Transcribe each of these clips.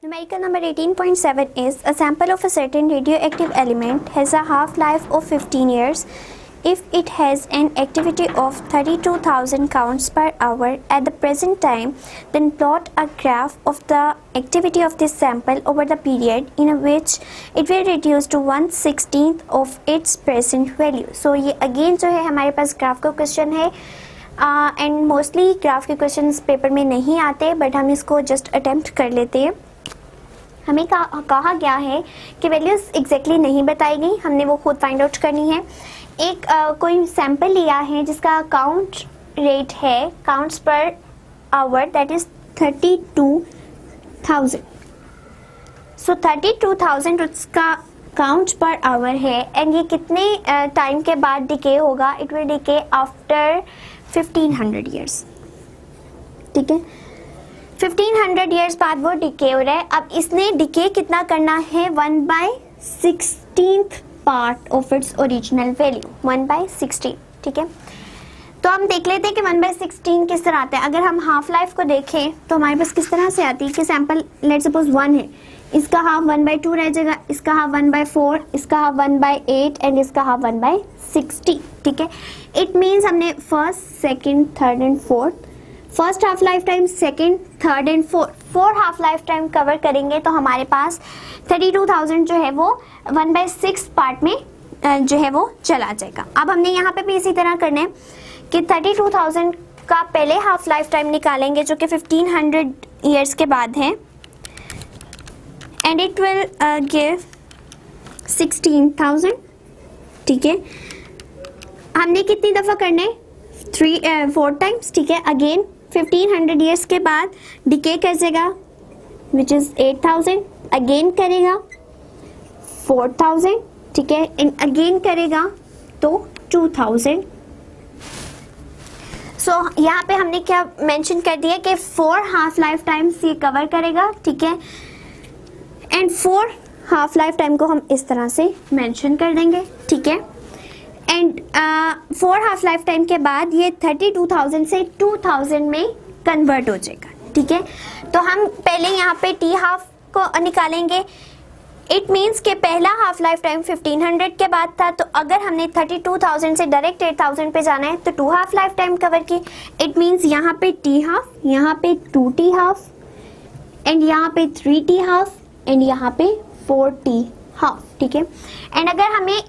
Numerical number 18.7 is a sample of a certain radioactive element has a half-life of 15 years if it has an activity of 32,000 counts per hour at the present time. Then plot a graph of the activity of this sample over the period in which it will reduce to 1/16 of its present value. So ये again जो है हमारे पास graph का question है and mostly graph के question paper में नहीं आते बट हम इसको जस्ट अटेम्प्ट कर लेते हैं. हमें कहा गया है कि वैल्यूज़ एग्जैक्टली नहीं बताई गई, हमने वो खुद फाइंड आउट करनी है. एक कोई सैम्पल लिया है जिसका काउंट रेट है counts per hour that is 32,000. सो 32,000 उसका काउंट पर आवर है एंड ये कितने टाइम के बाद डिके होगा? It will decay after 1500 years. ठीक है, 1500 ईयर्स बाद वो डिके हो रहा है. अब इसने डिके कितना करना है? 1/16 part of its original value, 1/16. ठीक है, तो हम देख लेते हैं कि 1/16 किस तरह आता है. अगर हम हाफ लाइफ को देखें तो हमारे पास किस तरह से आती है कि सैंपल लेट सपोज 1 है, इसका हाफ 1/2 रह जाएगा, इसका हाफ 1/4, इसका हाफ 1/8 एंड इसका हाफ 1/60. ठीक है, इट मीन्स हमने first, second, third and fourth, first half life time, second, third and four half life time cover करेंगे तो हमारे पास 32,000 जो है वो 1/6 पार्ट में जो है वो चला जाएगा. अब हमने यहाँ पे भी इसी तरह करना है कि 32,000 का पहले हाफ लाइफ टाइम निकालेंगे जो कि 1500 ईयर्स के बाद है एंड इट विल गिव 16,000. ठीक है, हमने कितनी दफ़ा करना है? 4 टाइम्स. ठीक है, अगेन 1500 ईयर्स के बाद डिके कर जाएगा विच इज़ 8,000, अगेन करेगा 4,000. ठीक है, एंड अगेन करेगा तो 2,000. सो यहाँ पे हमने क्या मेंशन कर दिया कि 4 हाफ लाइफ टाइम्स ये कवर करेगा. ठीक है, एंड 4 हाफ लाइफ टाइम को हम इस तरह से मेंशन कर देंगे. ठीक है, एंड 4 हाफ लाइफ टाइम के बाद ये 32,000 से 2,000 में कन्वर्ट हो जाएगा. ठीक है, तो हम पहले यहाँ पे टी हाफ को निकालेंगे. इट मीन्स कि पहला हाफ लाइफ टाइम 1500 के बाद था, तो अगर हमने 32,000 से डायरेक्ट 8,000 पे जाना है तो 2 हाफ लाइफ टाइम कवर की. इट मीन्स यहाँ पे टी हाफ, यहाँ पे 2 टी हाफ एंड यहाँ पे 3 टी हाफ एंड यहाँ पे 4 टी हाफ. ठीक है, एंड अगर हमें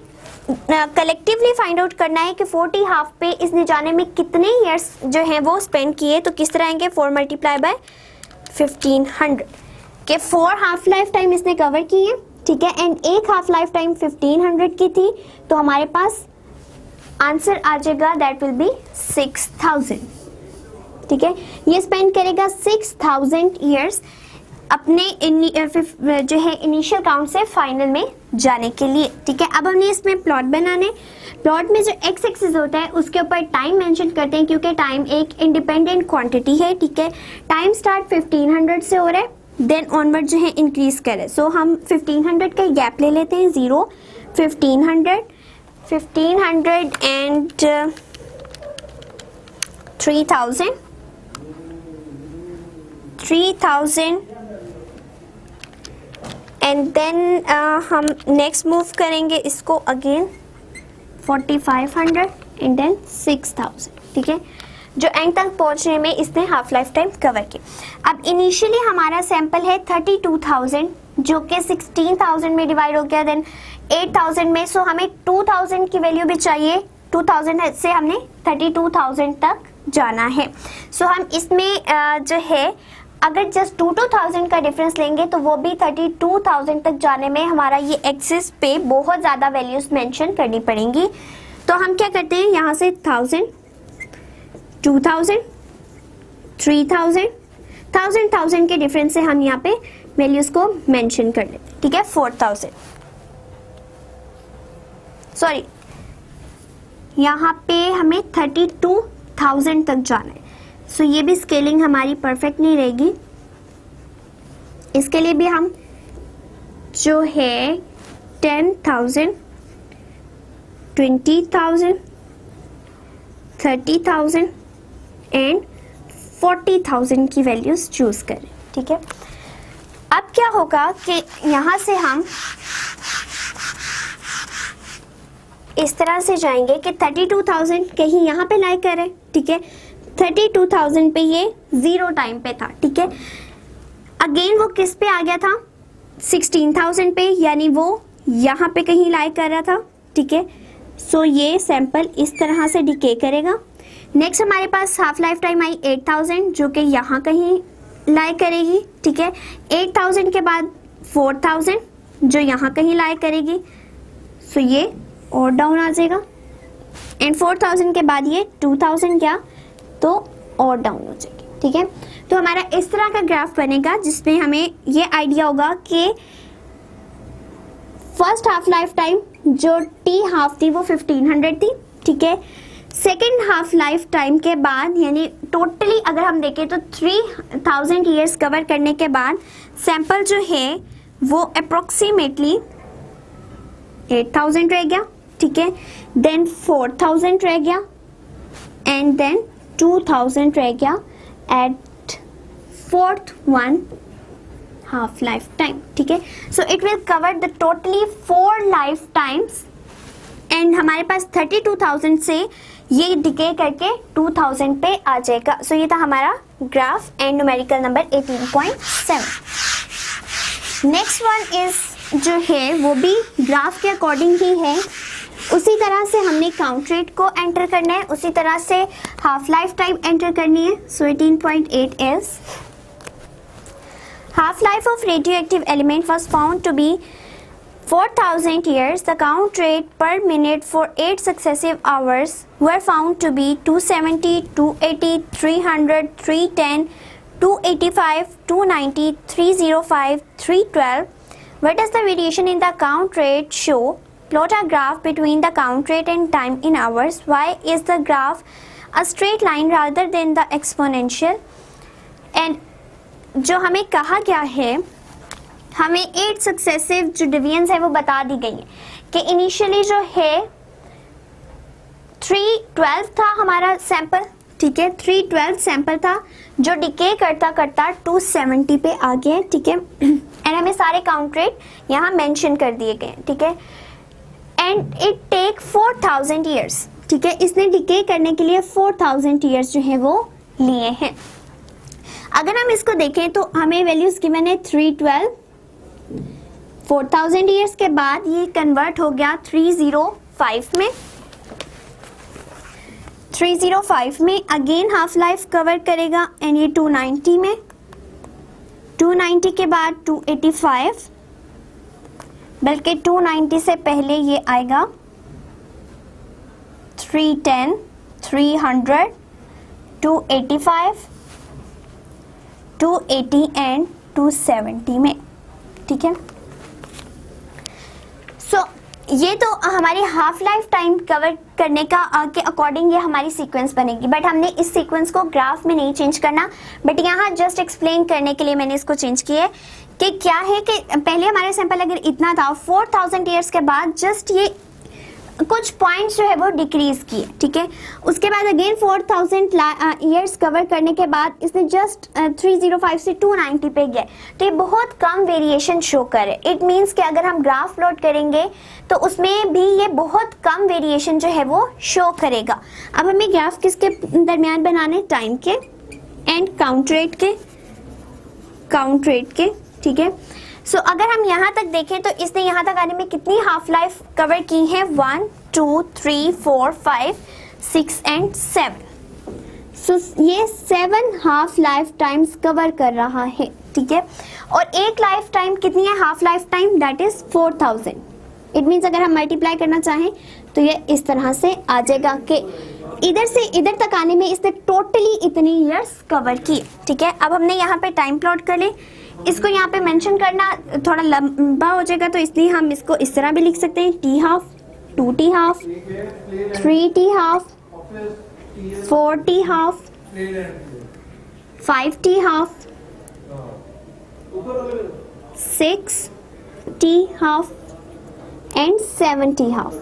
कलेक्टिवली फाइंड आउट करना है कि 40 हाफ पे इसने जाने में कितने ईयर्स जो हैं वो स्पेंड किए, तो किस तरह आएंगे? 4 × 1500 के 4 हाफ लाइफ टाइम इसने कवर की है. ठीक है, एंड एक हाफ लाइफ टाइम 1500 की थी, तो हमारे पास आंसर आ जाएगा दैट विल बी 6,000. ठीक है, ये स्पेंड करेगा 6,000 ईयर्स अपने जो है इनिशियल काउंट से फाइनल में जाने के लिए. ठीक है, अब हमने इसमें प्लॉट बनाने. प्लॉट में जो एक्स एक्सिस होता है उसके ऊपर टाइम मेंशन करते हैं क्योंकि टाइम एक इंडिपेंडेंट क्वांटिटी है. ठीक है, टाइम स्टार्ट 1500 से हो रहा है, देन ऑनवर्ड जो है इंक्रीज करे. सो हम 1500 का गैप ले लेते हैं, 0, 1500 एंड 3,000 एंड देन हम नेक्स्ट मूव करेंगे इसको अगेन 4,500 एंड देन 6,000. ठीक है, जो एंड तक पहुंचने में इसने हाफ लाइफ टाइम कवर की. अब इनिशियली हमारा सैंपल है 32,000 जो कि 16,000 में डिवाइड हो गया, देन 8,000 में. सो हमें 2,000 की वैल्यू भी चाहिए. 2,000 से हमने 32,000 तक जाना है. सो हम इसमें जो है अगर जस्ट 2,000 का डिफरेंस लेंगे तो वो भी 32,000 तक जाने में हमारा ये एक्सिस पे बहुत ज़्यादा वैल्यूज मेंशन करनी पड़ेंगी. तो हम क्या करते हैं, यहाँ से 1,000, 2,000, 3,000, 1,000 के डिफरेंस से हम यहाँ पे वैल्यूज को मेंशन कर लेते हैं. ठीक है, 4,000 सॉरी यहाँ पे हमें 32,000 तक जाना है. सो ये भी स्केलिंग हमारी परफेक्ट नहीं रहेगी. इसके लिए भी हम जो है 10,000, 20,000, 30,000 एंड 40,000 की वैल्यूज चूज करें. ठीक है, अब क्या होगा कि यहाँ से हम इस तरह से जाएंगे कि 32,000 कहीं यहाँ पे लाई करे, ठीक है। 32,000 पे ये 0 टाइम पे था, ठीक है। अगेन वो किस पे आ गया था, 16,000 पे, यानी वो यहाँ पे कहीं लाई कर रहा था, ठीक है। सो ये सैंपल इस तरह से डिके करेगा। नेक्स्ट हमारे पास हाफ लाइफ टाइम आई 8,000 जो कि यहाँ कहीं लाई करेगी, ठीक है। 8,000 के बाद 4,000 जो यहाँ कहीं लाई करेगी, सो ये और डाउन आ जाएगा। एंड 4,000 के बाद ये 2,000 क्या तो और डाउन हो जाएगी, ठीक है। तो हमारा इस तरह का ग्राफ बनेगा जिसमें हमें ये आइडिया होगा कि फर्स्ट हाफ लाइफ टाइम जो टी हाफ थी वो 1500 थी, ठीक है। सेकेंड हाफ लाइफ टाइम के बाद यानी टोटली अगर हम देखें तो 3,000 ईयर्स कवर करने के बाद सैंपल जो है वो अप्रोक्सीमेटली 8,000 रह गया, ठीक है। देन 4,000 रह गया एंड देन 2,000 रह गया at fourth one half life time, ठीक है। So it will cover the totally 4 life times and हमारे पास 32,000 से ये डिके करके 2,000 पे आ जाएगा। सो ये था हमारा graph and numerical number 18.7। Next one is जो है वो भी ग्राफ के अकॉर्डिंग ही है, उसी तरह से हमने काउंट रेट को एंटर करना है, उसी तरह से हाफ लाइफ टाइम एंटर करनी है। सो 18.8 is half life of radioactive element was found to be 4,000 years. The count rate per minute for 8 successive hours were found to be 270, 280, 300, 310, 285, 290, 305, 312. What does the variation in the count rate show? Plot a graph between the count rate and time in hours. Why is the graph a straight line rather than the exponential? And जो हमें कहा गया है, हमें 8 successive जो divisions है वो बता दी गई है कि इनिशियली जो है 312 था हमारा सैंपल, ठीक है। 312 सैंपल था जो डिके करता करता 270 पे आ गया, ठीक है। एंड हमें सारे काउंट रेट यहाँ मेंशन कर दिए गए, ठीक है। एंड इट टेक 4,000 ईयर्स, ठीक है। इसने डिके करने के लिए 4,000 ईयर्स जो है वो लिए हैं। अगर हम इसको देखें तो हमें वैल्यूज गिवन है 312, 4,000 ईयर्स के बाद ये कन्वर्ट हो गया 305 में। 305 में अगेन हाफ लाइफ कवर करेगा एंड ये 290 में, 290 के बाद 285, बल्कि 290 से पहले ये आएगा 310, 300, 285, 280 एंड 270 में, ठीक है। सो ये तो हमारी हाफ लाइफ टाइम कवर करने का के अकॉर्डिंग ये हमारी सीक्वेंस बनेगी, बट हमने इस सीक्वेंस को ग्राफ में नहीं चेंज करना, बट यहाँ जस्ट एक्सप्लेन करने के लिए मैंने इसको चेंज किया है कि क्या है कि पहले हमारे सैंपल अगर इतना था 4,000 ईयर्स के बाद जस्ट ये कुछ पॉइंट्स जो है वो डिक्रीज किए, ठीक है। उसके बाद अगेन 4,000 ईयर्स कवर करने के बाद इसने जस्ट 305 से 290 पे गया, तो ये बहुत कम वेरिएशन शो करे। इट मीन्स कि अगर हम ग्राफ प्लॉट करेंगे तो उसमें भी ये बहुत कम वेरिएशन जो है वो शो करेगा। अब हमें ग्राफ किसके दरमियान बनाने, टाइम के एंड काउंट रेट के, ठीक है। सो अगर हम यहाँ तक देखें तो इसने यहाँ तक आने में कितनी हाफ लाइफ कवर की है, 1, 2, 3, 4, 5, 6 एंड 7। सो ये 7 हाफ लाइफ टाइम्स कवर कर रहा है, ठीक है। और एक लाइफ टाइम कितनी है, half life time, that is 4,000। It means अगर हम मल्टीप्लाई करना चाहें तो ये इस तरह से आ जाएगा कि इधर से इधर तक आने में इसने टोटली इतनी ईयर्स कवर की, ठीक है। अब हमने यहाँ पे टाइम प्लॉट कर ले, इसको यहाँ पे मेंशन करना थोड़ा लंबा हो जाएगा, तो इसलिए हम इसको इस तरह भी लिख सकते हैं, T half, 2t half, 3t half, 4t half, 5t half, 6t half and 7t half.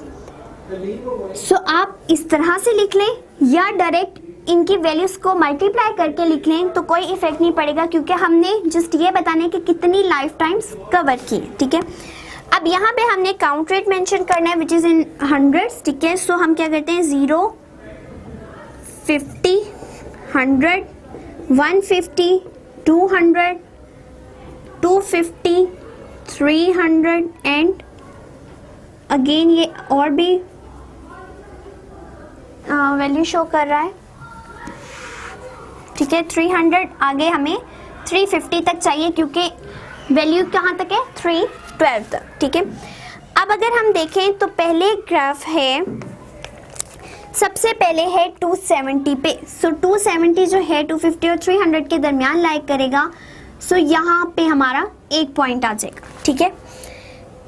So आप इस तरह से लिख लें या डायरेक्ट इनकी वैल्यूज को मल्टीप्लाई करके लिख लें तो कोई इफेक्ट नहीं पड़ेगा, क्योंकि हमने जस्ट ये बताने कि कितनी लाइफ टाइम्स कवर की है, ठीक है। अब यहाँ पे हमने काउंट रेट मेंशन करना है विच इज इन हंड्रेड्स, ठीक है। सो हम क्या करते हैं 0, 50, 100, 150, 200, 250, 300 एंड अगेन ये और भी वैल्यू शो कर रहा है, ठीक है। 300 आगे हमें 350 तक चाहिए, क्योंकि वैल्यू कहाँ तक है 312 तक, ठीक है। अब अगर हम देखें तो पहले ग्राफ है, सबसे पहले है 270 पे। सो 270 जो है 250 और 300 के दरमियान लाइक करेगा। सो यहाँ पे हमारा एक पॉइंट आ जाएगा, ठीक है।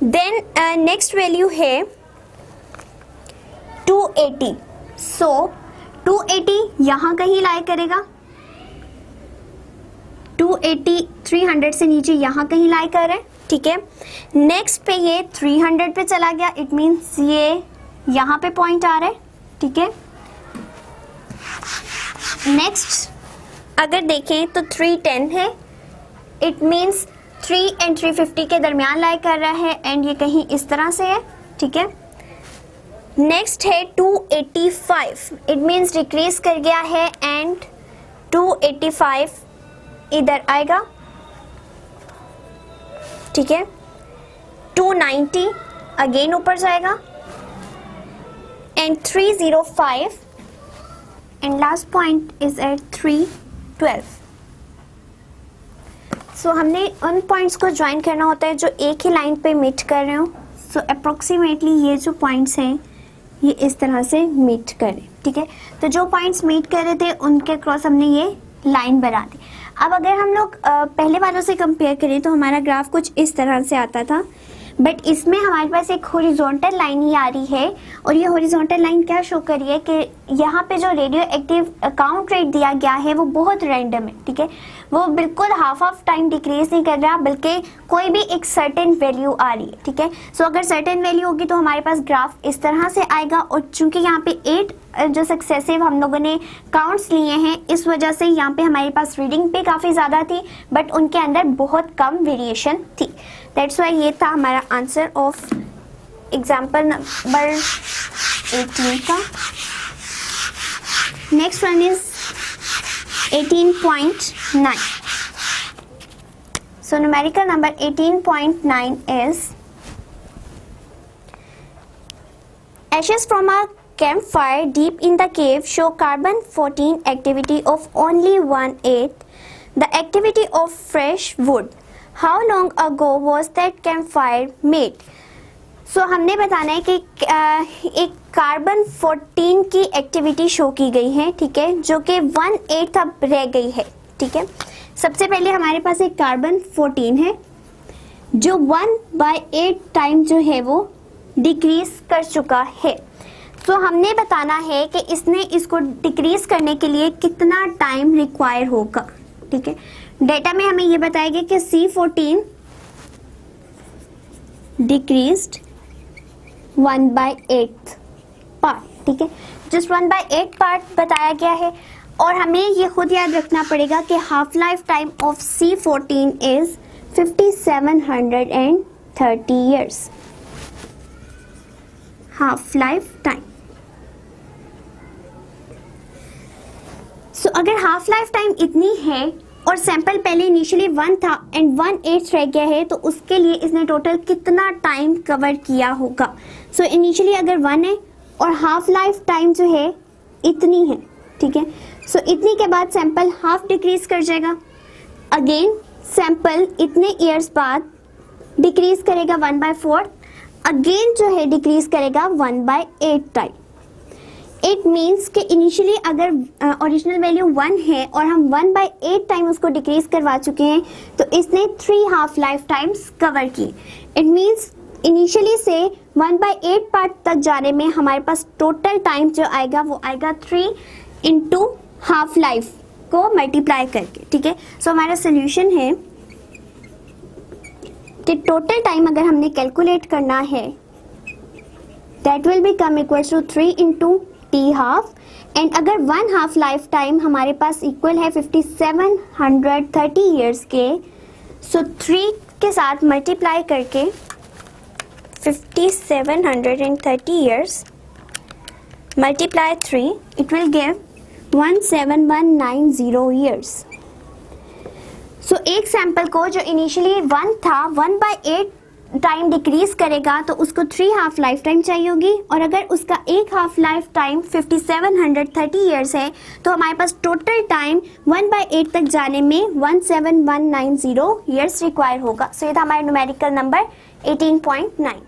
देन नेक्स्ट वैल्यू है 280। सो 280 यहाँ कहीं लाइक करेगा, 280 300 से नीचे यहाँ कहीं लाइक कर रहा है, ठीक है। नेक्स्ट पे ये 300 पे चला गया, इट मीन्स ये यहाँ पे पॉइंट आ रहा है, ठीक है। नेक्स्ट अगर देखें तो 310 है, इट मीन्स 3 and 350 के दरमियान लाइक कर रहा है एंड ये कहीं इस तरह से है, ठीक है। नेक्स्ट है 285, इट मीन्स डिक्रीज कर गया है एंड 285 इधर आएगा, ठीक है। 290 अगेन ऊपर जाएगा and 305 and last point is at 312। So हमने उन पॉइंट्स को ज्वाइन करना होता है जो एक ही लाइन पे मीट कर रहे हो। सो अप्रोक्सीमेटली ये जो पॉइंट्स हैं ये इस तरह से मीट करें, ठीक है। तो जो पॉइंट्स मीट कर रहे थे उनके क्रॉस हमने ये लाइन बना दी। अब अगर हम लोग पहले वालों से कंपेयर करें तो हमारा ग्राफ कुछ इस तरह से आता था, बट इसमें हमारे पास एक हॉरिजॉन्टल लाइन ही आ रही है और ये हॉरिजॉन्टल लाइन क्या शो कर रही है कि यहाँ पे जो रेडियो एक्टिव काउंट रेट दिया गया है वो बहुत रैंडम है, ठीक है। वो बिल्कुल हाफ ऑफ टाइम डिक्रीज नहीं कर रहा, बल्कि कोई भी एक सर्टेन वैल्यू आ रही है, ठीक है। सो अगर सर्टेन वैल्यू होगी तो हमारे पास ग्राफ इस तरह से आएगा और चूंकि यहाँ पे 8 जो सक्सेसिव हम लोगों ने काउंट्स लिए हैं, इस वजह से यहाँ पे हमारे पास रीडिंग पे काफ़ी ज़्यादा थी बट उनके अंदर बहुत कम वेरिएशन थी। दैट्स वाई ये था हमारा आंसर ऑफ एग्जाम्पल नंबर 18 का। Next one is 18.9. So numerical number 18.9 is ashes from a campfire deep in the cave show carbon-14 activity of only 1/8 the activity of fresh wood. How long ago was that campfire made? सो हमने बताना है कि एक carbon 14 की activity show की गई है, ठीक है, जो कि 1/8 अब रह गई है, ठीक है। सबसे पहले हमारे पास एक कार्बन 14 है जो 1/8 टाइम जो है वो डिक्रीज कर चुका है। सो हमने बताना है कि इसने इसको डिक्रीज करने के लिए कितना टाइम रिक्वायर होगा, ठीक है। डेटा में हमें ये बताएगा कि C14 डिक्रीज्ड 1/8 पार्ट, ठीक है, जस्ट 1/8 पार्ट बताया गया है। और हमें ये खुद याद रखना पड़ेगा कि half life time of C14 is 5730 years, half life time. So अगर हाफ लाइफ टाइम इतनी है और सैंपल पहले इनिशियली 1 था एंड 1/8 रह गया है, तो उसके लिए इसने टोटल कितना टाइम कवर किया होगा। सो इनिशियली अगर 1 है और हाफ लाइफ टाइम जो है इतनी है, ठीक है। सो इतनी के बाद सैंपल हाफ डिक्रीज कर जाएगा, अगेन सैंपल इतने ईयर्स बाद डिक्रीज करेगा 1/4, अगेन जो है डिक्रीज करेगा 1/8 टाइम। इट मीन्स कि इनिशियली अगर ओरिजिनल वैल्यू 1 है और हम 1/8 टाइम उसको डिक्रीज करवा चुके हैं, तो इसने 3 हाफ लाइफ टाइम्स कवर की। इट मीन्स इनिशियली से 1/8 पार्ट तक जाने में हमारे पास टोटल टाइम जो आएगा वो आएगा 3 इंटू हाफ लाइफ को मल्टीप्लाई करके, ठीक है। सो हमारा सोल्यूशन है कि टोटल टाइम अगर हमने कैलकुलेट करना है that will become equals to 3 into T half and अगर 1 हाफ लाइफ टाइम हमारे पास इक्वल है 5730 ईयर्स के, सो 3 के साथ मल्टीप्लाई करके 5730 years multiply 3, it will give 17190 years. So एक सैंपल को जो इनिशियली 1 था 1/8 टाइम डिक्रीज करेगा तो उसको 3 हाफ लाइफ टाइम चाहिए होगी, और अगर उसका एक हाफ लाइफ टाइम 5730 ईयर्स है तो हमारे पास टोटल टाइम 1/8 तक जाने में 17190 ईयर्स रिक्वायर होगा। सो ये था हमारा न्यूमेरिकल नंबर 18.9।